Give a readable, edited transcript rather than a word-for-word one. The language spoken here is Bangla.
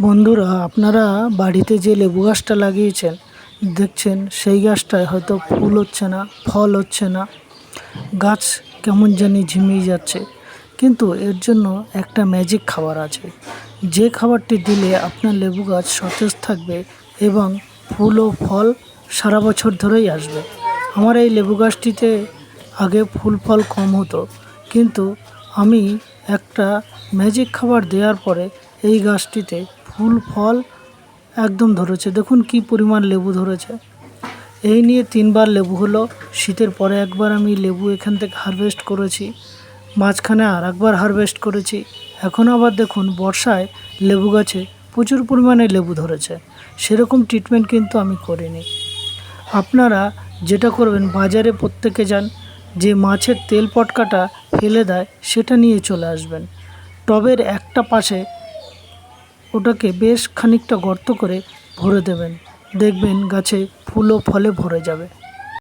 বন্ধুরা, আপনারা বাড়িতে যে লেবু গাছটা লাগিয়েছেন দেখছেন সেই গাছটায় হয়তো ফুল হচ্ছে না, ফল হচ্ছে না, গাছ কেমন জানি ঝিমিয়ে যাচ্ছে। কিন্তু এর জন্য একটা ম্যাজিক খাবার আছে, যে খাবারটি দিলে আপনার লেবু গাছ সতেজ থাকবে এবং ফুল ও ফল সারা বছর ধরেই আসবে। আমার এই লেবু গাছটিতে আগে ফুল ফল কম হতো, কিন্তু আমি একটা ম্যাজিক খাবার দেওয়ার পরে এই গাছটিতে ফুল ফল একদম ধরেছে। দেখুন কি পরিমাণ লেবু ধরেছে। এই নিয়ে 3বার লেবু হলো। শীতের পরে একবার আমি লেবু এখান থেকে হারভেস্ট করেছি, মাঝখানে আর একবার হারভেস্ট করেছি। এখন আবার দেখুন বর্ষায় লেবু গাছে প্রচুর পরিমাণে লেবু ধরেছে। সেরকম ট্রিটমেন্ট কিন্তু আমি করিনি। আপনারা যেটা করবেন, বাজারে প্রত্যেকে যান, যে মাছের তেল পটকাটা ফেলে দেয় সেটা নিয়ে চলে আসবেন। টবের একটা পাশে ওটাকে বেশ খানিকটা গর্ত করে ভরে দেবেন, দেখবেন গাছে ফুল ও ফলে ভরে যাবে।